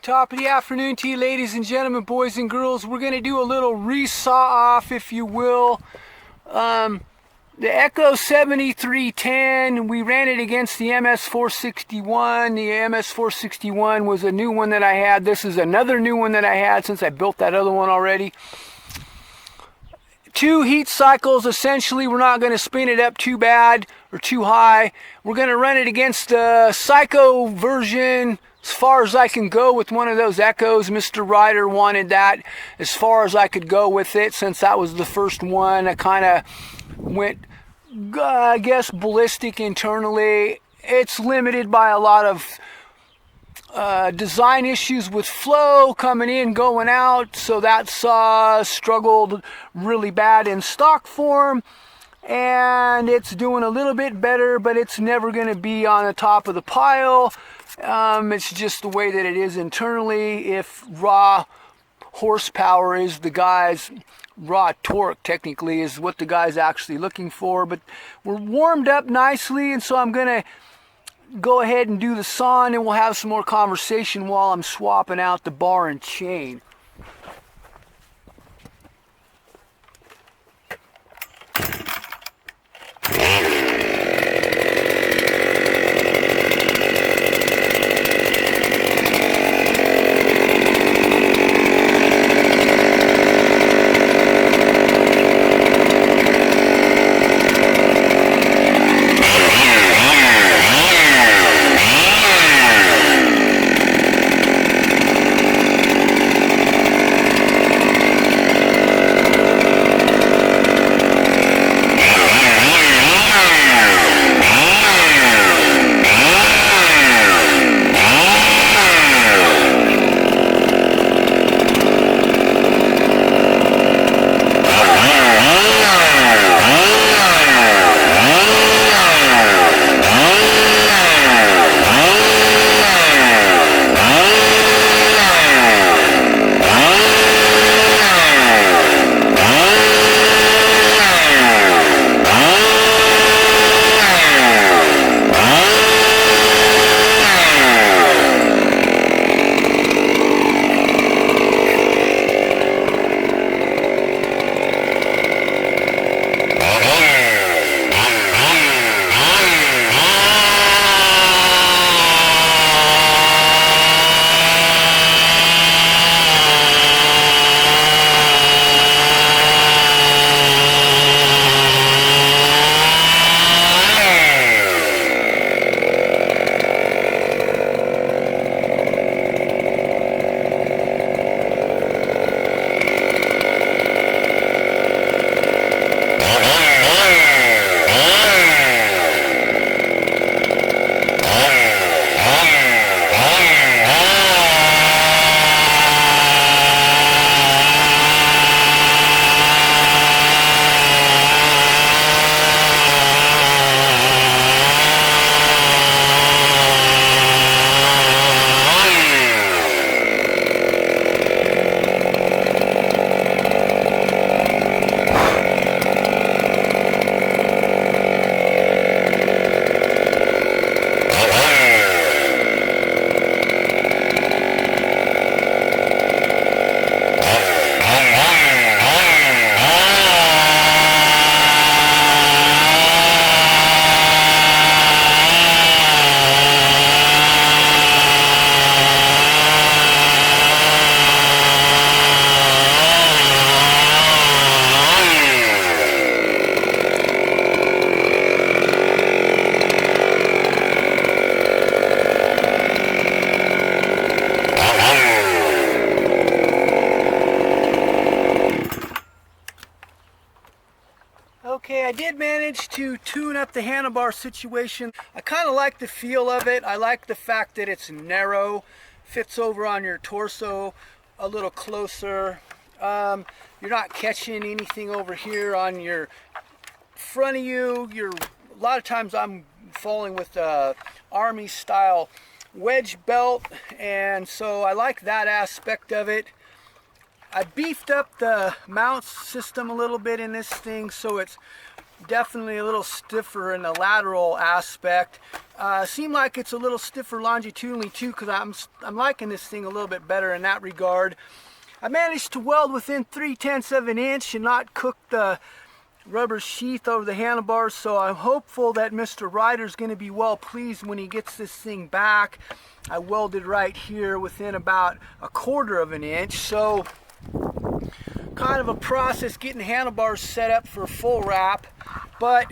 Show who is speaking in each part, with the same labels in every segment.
Speaker 1: Top of the afternoon to you, ladies and gentlemen, boys and girls. We're going to do a little re-saw off, if you will. The Echo 7310, we ran it against the MS461. The MS461 was a new one that I had. This is another new one that I had since I built that other one already. 2 heat cycles. Essentially, we're not going to spin it up too bad or too high. We're going to run it against the Psy-Ko version as far as I can go with one of those Echoes. Mr. Ryder wanted that as far as I could go with it. Since that was the first one, I kind of went, I guess, ballistic internally. It's limited by a lot of design issues with flow coming in, going out, so that saw struggled really bad in stock form, and it's doing a little bit better, but it's never going to be on the top of the pile. It's just the way that it is internally. If raw horsepower is the guy's raw torque, technically, is what the guy's actually looking for. But we're warmed up nicely, and so I'm going to go ahead and do the sawing, and we'll have some more conversation while I'm swapping out the bar and chain. Okay, I did manage to tune up the handlebar situation. I kind of like the feel of it. I like the fact that it's narrow, fits over on your torso a little closer. You're not catching anything over here on your front of you. A lot of times I'm falling with the Army style wedge belt, and so I like that aspect of it. I beefed up the mount system a little bit in this thing, so it's definitely a little stiffer in the lateral aspect. Seemed like it's a little stiffer longitudinally too, because I'm liking this thing a little bit better in that regard. I managed to weld within 3/10 of an inch and not cook the rubber sheath over the handlebars, so I'm hopeful that Mr. Rider's going to be well pleased when he gets this thing back. I welded right here within about 1/4 of an inch, so kind of a process getting the handlebars set up for full wrap, but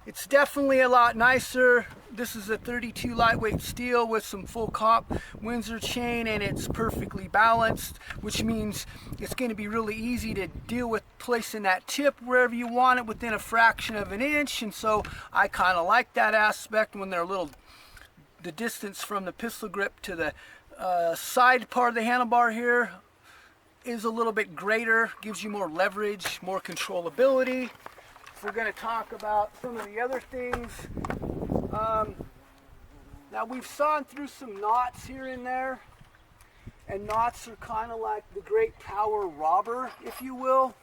Speaker 1: it's definitely a lot nicer. This is a 32 lightweight steel with some full comp Windsor chain, and it's perfectly balanced, which means it's going to be really easy to deal with placing that tip wherever you want it within a fraction of an inch. And so I kind of like that aspect when they're the distance from the pistol grip to the side part of the handlebar here is a little bit greater, gives you more leverage, more controllability. If we're going to talk about some of the other things, now we've sawn through some knots here and there, and knots are kind of like the great power robber, if you will.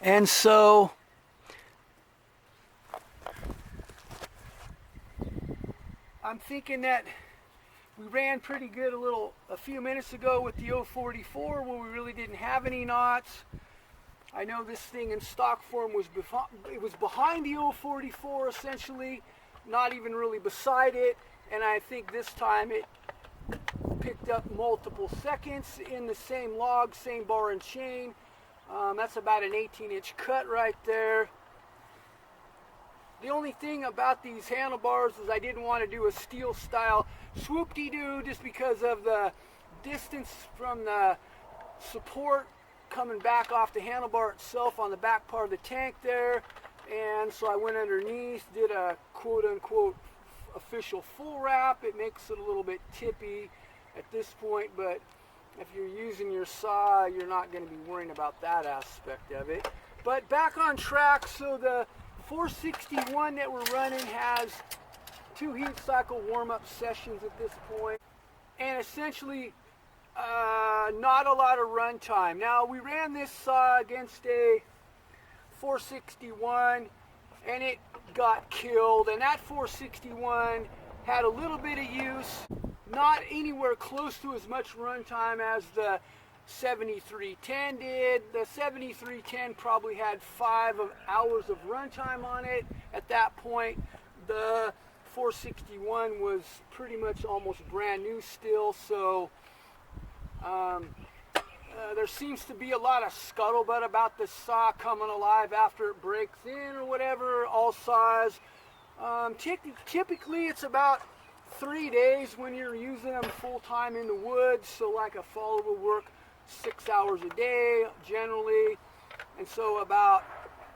Speaker 1: And so I'm thinking that we ran pretty good a few minutes ago with the 044 where we really didn't have any knots. I know this thing in stock form was behind the 044 essentially, not even really beside it, and I think this time it picked up multiple seconds in the same log, same bar and chain. That's about an 18-inch cut right there. The only thing about these handlebars is I didn't want to do a steel style swoop-de-doo just because of the distance from the support coming back off the handlebar itself on the back part of the tank there. And so I went underneath, did a quote-unquote official full wrap. It makes it a little bit tippy at this point, but if you're using your saw, you're not going to be worrying about that aspect of it. But back on track, so the 461 that we're running has 2 heat cycle warm-up sessions at this point, and essentially not a lot of run time. Now we ran this saw against a 461 and it got killed, and that 461 had a little bit of use, not anywhere close to as much run time as the 7310 did. The 7310 probably had 5 hours of runtime on it. At that point, the 461 was pretty much almost brand new still, so there seems to be a lot of scuttlebutt about this saw coming alive after it breaks in or whatever. All saws, typically it's about 3 days when you're using them full-time in the woods, so like a follow will work 6 hours a day generally, and so about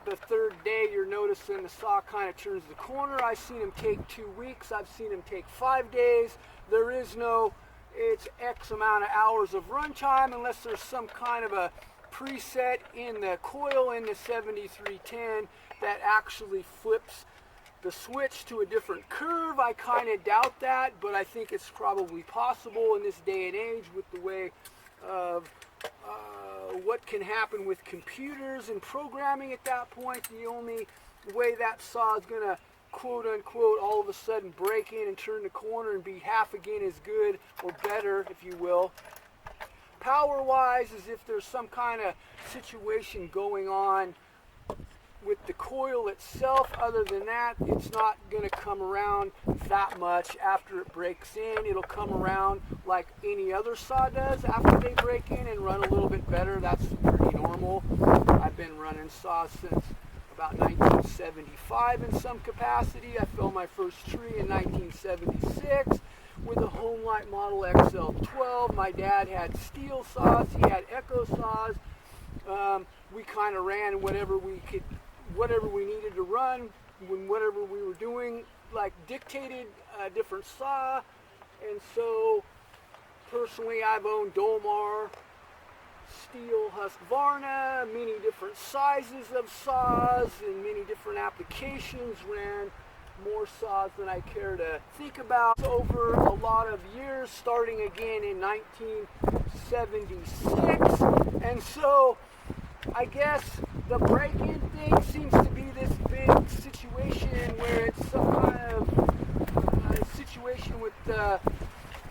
Speaker 1: the 3rd day you're noticing the saw kind of turns the corner. I've seen them take 2 weeks, I've seen them take 5 days. There is no it's X amount of hours of runtime unless there's some kind of a preset in the coil in the 7310 that actually flips the switch to a different curve. I kind of doubt that, but I think it's probably possible in this day and age with the way of what can happen with computers and programming at that point. The only way that saw is going to quote unquote all of a sudden break in and turn the corner and be half again as good or better, if you will, power wise, is if there's some kind of situation going on with the coil itself. Other than that, it's not going to come around that much after it breaks in. It'll come around like any other saw does after they break in and run a little bit better. That's pretty normal. I've been running saws since about 1975 in some capacity. I felled my first tree in 1976 with a Homelight model XL12. My dad had steel saws, he had Echo saws. We kind of ran whatever we needed to run when whatever we were doing like dictated a different saw. And so personally I've owned Dolmar, steel Husqvarna, many different sizes of saws and many different applications, ran more saws than I care to think about over a lot of years, starting again in 1976. And so I guess The break-in thing seems to be this big situation where it's some kind of situation with the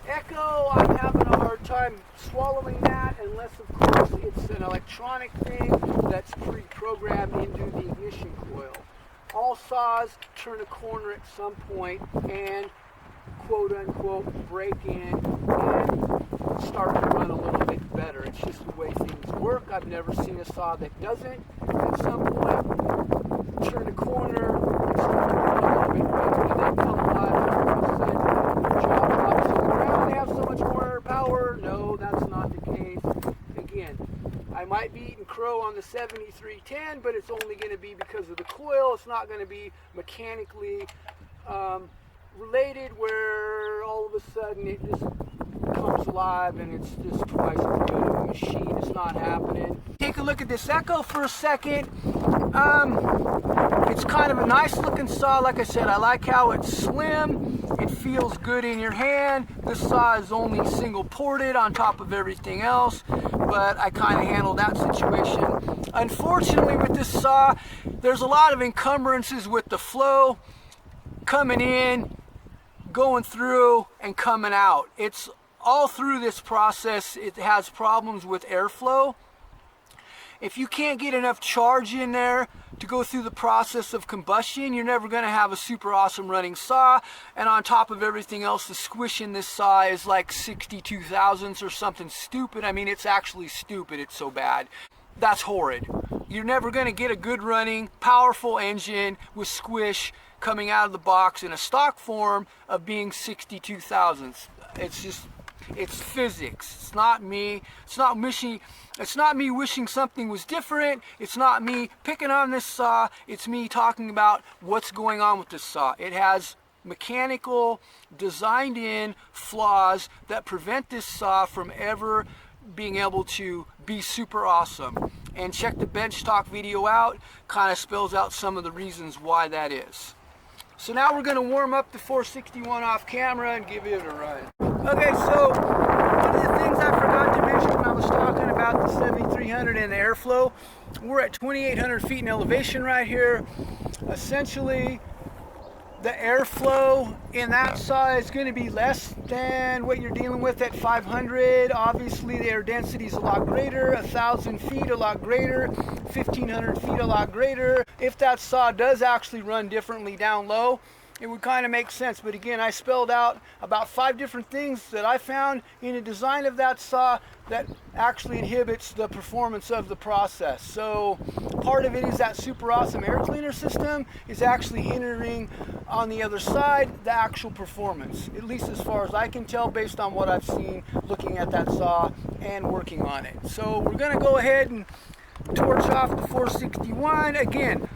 Speaker 1: Echo. I'm having a hard time swallowing that unless, of course, it's an electronic thing that's pre-programmed into the ignition coil. All saws turn a corner at some point and quote-unquote break in and start to run a little bit better. It's just the way things work. I've never seen a saw that doesn't at some point turn a corner and start to run a little bit better, and then come alive and all of a sudden jaw drops to the ground. They have so much more power. No, that's not the case. Again, I might be eating crow on the 7310, but it's only going to be because of the coil. It's not going to be mechanically related where all of a sudden it just comes alive and it's just twice as good of a machine. It's not happening. Take a look at this Echo for a second. It's kind of a nice looking saw. Like I said, I like how it's slim. It feels good in your hand. This saw is only single ported on top of everything else, but I kind of handled that situation. Unfortunately with this saw, there's a lot of encumbrances with the flow coming in, going through, and coming out. It's all through this process. It has problems with airflow. If you can't get enough charge in there to go through the process of combustion, you're never going to have a super awesome running saw. And on top of everything else, the squish in this saw is like 62 thousandths or something stupid. I mean, it's actually stupid. It's so bad. That's horrid. You're never going to get a good running, powerful engine with squish coming out of the box in a stock form of being 62 thousandths. It's just, it's physics. It's not me. It's not me wishing something was different. It's not me picking on this saw. It's me talking about what's going on with this saw. It has mechanical, designed in flaws that prevent this saw from ever being able to be super awesome. And check the bench talk video out. Kind of spells out some of the reasons why that is. So now we're going to warm up the 461 off camera and give it a run. Okay, so one of the things I forgot to mention when I was talking about the 7300 and the airflow, we're at 2,800 feet in elevation right here. Essentially, the airflow in that saw is going to be less than what you're dealing with at 500. Obviously, the air density is a lot greater. 1,000 feet a lot greater. 1,500 feet a lot greater. If that saw does actually run differently down low, it would kind of make sense. But again, I spelled out about 5 different things that I found in the design of that saw that actually inhibits the performance of the process. So part of it is that super awesome air cleaner system is actually hindering on the other side the actual performance, at least as far as I can tell based on what I've seen looking at that saw and working on it. So we're going to go ahead and torch off the 461. Again,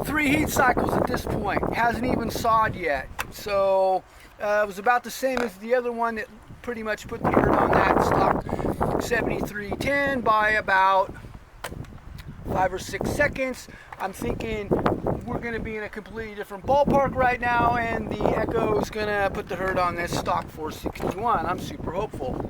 Speaker 1: 3 heat cycles at this point. Hasn't even sawed yet. So it was about the same as the other one that pretty much put the dirt on that stock 7310 by about 5 or 6 seconds. I'm thinking we're going to be in a completely different ballpark right now, and the Echo is going to put the hurt on this stock 461. I'm super hopeful.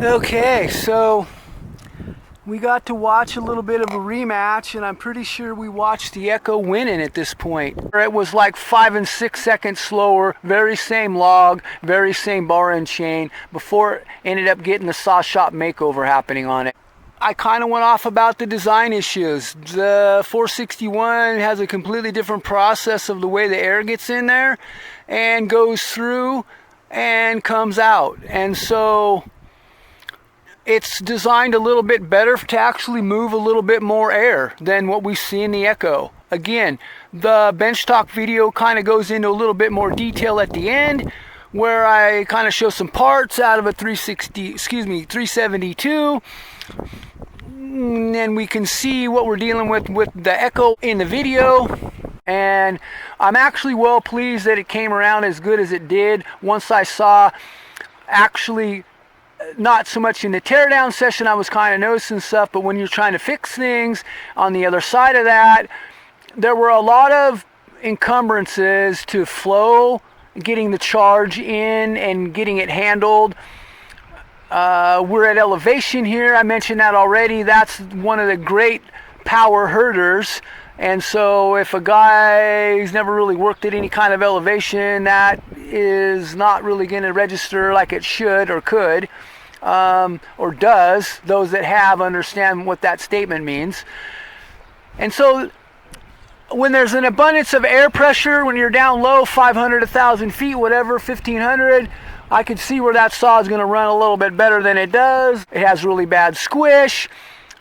Speaker 1: Okay, so we got to watch a little bit of a rematch, and I'm pretty sure we watched the Echo winning at this point. It was like 5 and 6 seconds slower, very same log, very same bar and chain, before it ended up getting the saw shop makeover happening on it. I kind of went off about the design issues. The 461 has a completely different process of the way the air gets in there and goes through and comes out. And so it's designed a little bit better to actually move a little bit more air than what we see in the Echo. Again, the benchtop video kind of goes into a little bit more detail at the end, where I kind of show some parts out of a 372, and we can see what we're dealing with the Echo in the video. And I'm actually well pleased that it came around as good as it did once I saw, actually, not so much in the teardown session, I was kind of noticing stuff, but when you're trying to fix things on the other side of that, there were a lot of encumbrances to flow, getting the charge in and getting it handled. We're at elevation here. I mentioned that already. That's one of the great power herders. And so if a guy's never really worked at any kind of elevation, that is not really going to register like it should or could, or does. Those that have understand what that statement means. And so when there's an abundance of air pressure, when you're down low, 500, 1,000 feet, whatever, 1,500, I could see where that saw is going to run a little bit better than it does. It has really bad squish.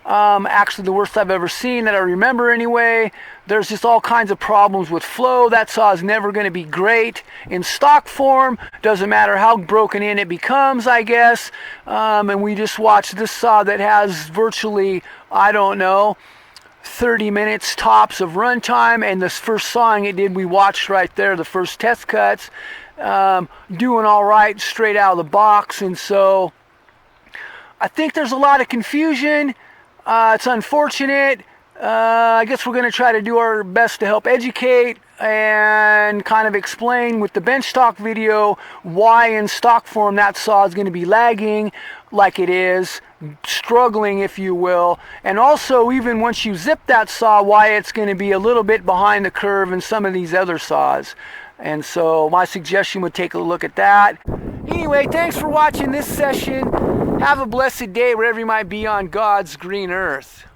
Speaker 1: Actually the worst I've ever seen that I remember anyway. There's just all kinds of problems with flow. That saw is never going to be great in stock form. Doesn't matter how broken in it becomes, I guess. And we just watched this saw that has virtually, I don't know, 30 minutes tops of runtime, and this first sawing it did, we watched right there, the first test cuts, doing all right straight out of the box. And so I think there's a lot of confusion. It's unfortunate. I guess we're going to try to do our best to help educate and kind of explain with the benchtop video why in stock form that saw is going to be lagging like it is, struggling if you will, and also even once you zip that saw, why it's going to be a little bit behind the curve in some of these other saws. And so my suggestion would take a look at that. Anyway, thanks for watching this session. Have a blessed day wherever you might be on God's green earth.